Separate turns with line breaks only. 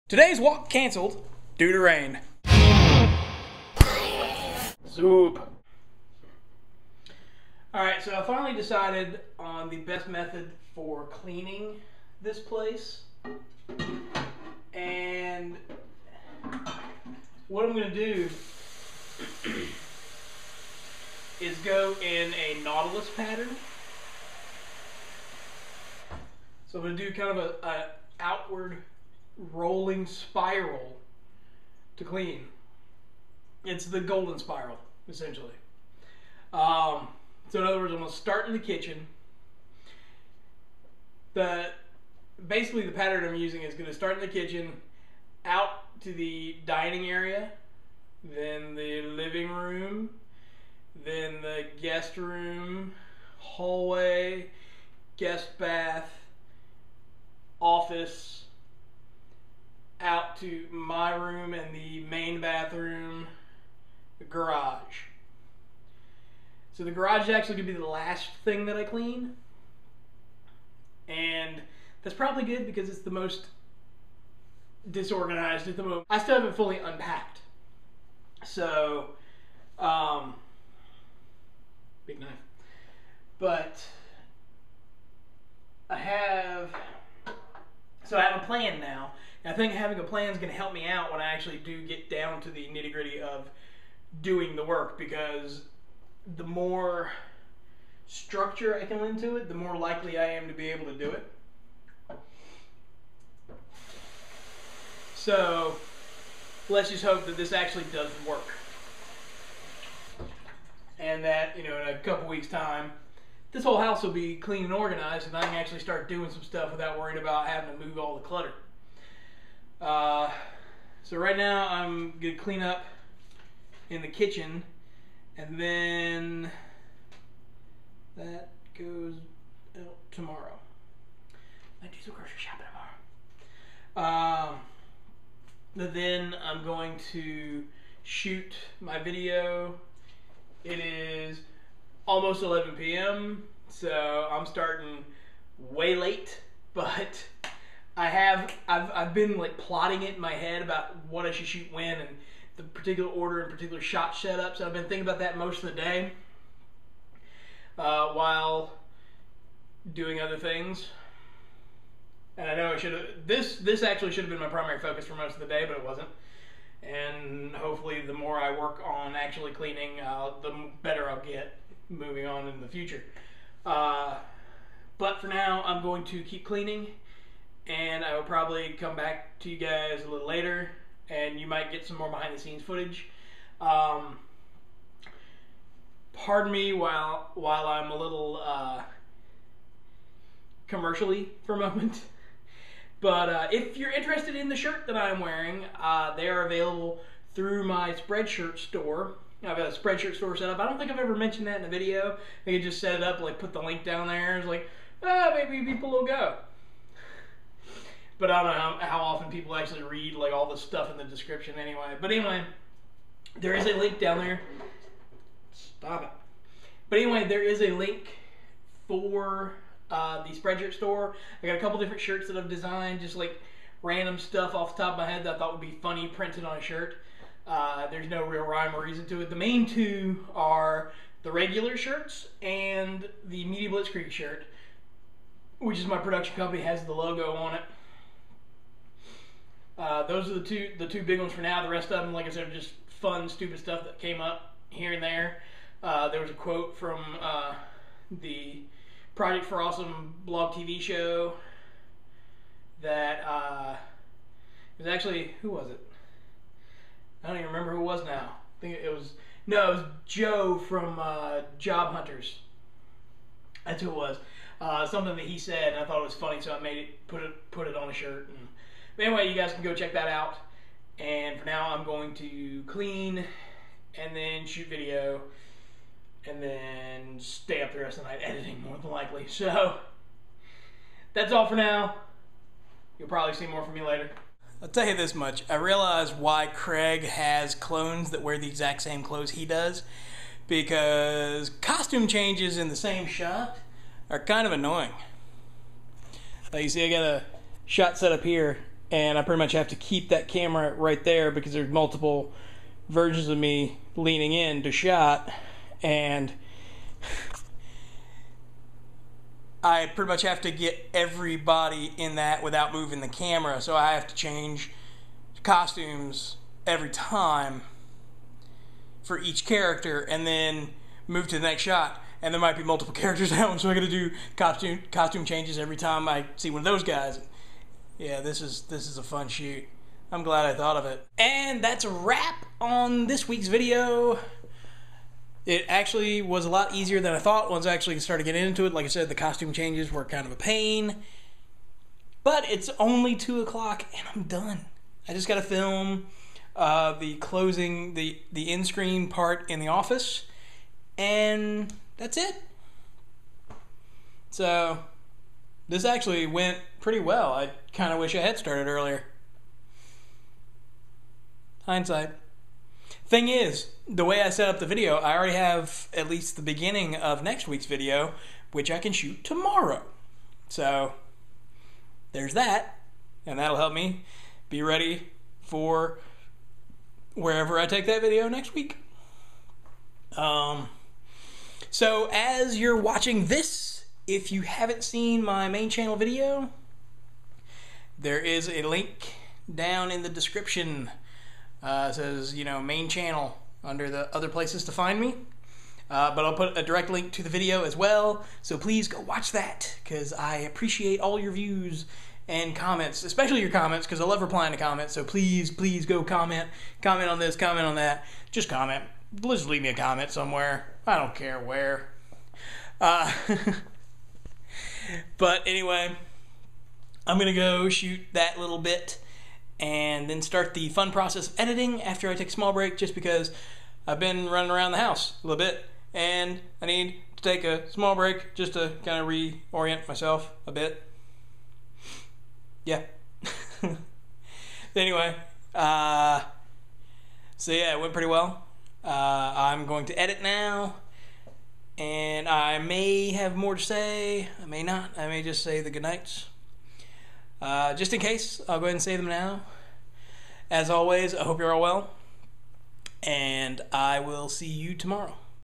Today's walk canceled due to rain. Zoop. Alright, so I finally decided on the best method for cleaning this place. And what I'm going to do is go in a Nautilus pattern. So I'm going to do kind of a outward rolling spiral to clean. It's the golden spiral, essentially. So in other words, I'm going to start in the kitchen. Basically the pattern I'm using is going to start in the kitchen, out to the dining area, then the living room, then the guest room, hallway, guest bath, office, out to my room and the main bathroom, the garage. So the garage is actually going to be the last thing that I clean. And that's probably good because it's the most disorganized at the moment. I still haven't fully unpacked. So, big knife. But I have a plan now. And I think having a plan is going to help me out when I actually do get down to the nitty-gritty of doing the work, because the more structure I can lend to it, the more likely I am to be able to do it. So let's just hope that this actually does work, and that, in a couple weeks time, this whole house will be clean and organized, and I can actually start doing some stuff without worrying about having to move all the clutter. So right now I'm gonna clean up in the kitchen, and then that goes out tomorrow. I do some grocery shopping tomorrow. Then I'm going to shoot my video. It is almost 11 p.m. so I'm starting way late, but I've been like plotting it in my head about what I should shoot when and the particular order and particular shot setups. I've been thinking about that most of the day while doing other things. And I know I should have, this actually should have been my primary focus for most of the day, but it wasn't. And hopefully the more I work on actually cleaning, the better I'll get moving on in the future. But for now, I'm going to keep cleaning, and I will probably come back to you guys a little later, and you might get some more behind the scenes footage. Pardon me while I'm a little commercially for a moment. But if you're interested in the shirt that I'm wearing, they are available through my Spreadshirt store. I've got a Spreadshirt store set up. I don't think I've ever mentioned that in a video. I could just set it up, like put the link down there. It's like, maybe people will go. But I don't know how often people actually read like all the stuff in the description anyway. But anyway, there is a link down there. Stop it. But anyway, there is a link for the Spreadshirt store. I got a couple different shirts that I've designed, just like random stuff off the top of my head that I thought would be funny printed on a shirt. There's no real rhyme or reason to it. The main two are the regular shirts and the Media Blitzkrieg shirt, which is my production company, has the logo on it. Those are the two big ones for now. The rest of them, like I said, are just fun, stupid stuff that came up here and there. There was a quote from the Project for Awesome blog TV show that it was actually, who was it? I don't even remember who it was now. I think it was Joe from Job Hunters. That's who it was. Something that he said, and I thought it was funny, so I made it, put it on a shirt. But anyway, you guys can go check that out. And for now, I'm going to clean and then shoot video and then stay up the rest of the night editing, more than likely. So that's all for now. You'll probably see more from me later. I'll tell you this much. I realize why Craig has clones that wear the exact same clothes he does, because costume changes in the same shot are kind of annoying. Like you see, I got a shot set up here and I pretty much have to keep that camera right there because there's multiple versions of me leaning in to shot, and I pretty much have to get everybody in that without moving the camera, so I have to change costumes every time for each character and then move to the next shot. And there might be multiple characters now, so I gotta do costume changes every time I see one of those guys. Yeah, this is a fun shoot. I'm glad I thought of it. And that's a wrap on this week's video. It actually was a lot easier than I thought once I actually started getting into it. Like I said, the costume changes were kind of a pain. But it's only 2 o'clock and I'm done. I just gotta film the closing, the end screen part in the office, and that's it. So this actually went pretty well. I kind of wish I had started earlier. Hindsight. Thing is, the way I set up the video, I already have at least the beginning of next week's video, which I can shoot tomorrow. So there's that, and that'll help me be ready for wherever I take that video next week. So as you're watching this, if you haven't seen my main channel video, there is a link down in the description. It says, you know, main channel under the other places to find me. But I'll put a direct link to the video as well. So please go watch that, because I appreciate all your views and comments, especially your comments, because I love replying to comments. So please go comment on this, comment on that. Just comment. Just leave me a comment somewhere. I don't care where. But anyway, I'm gonna go shoot that little bit and then start the fun process of editing after I take a small break, just because I've been running around the house a little bit and I need to take a small break just to kind of reorient myself a bit. Yeah. Anyway, so yeah, it went pretty well. I'm going to edit now, and I may have more to say. I may not. I may just say the goodnights. Just in case, I'll go ahead and say them now. As always, I hope you're all well, and I will see you tomorrow.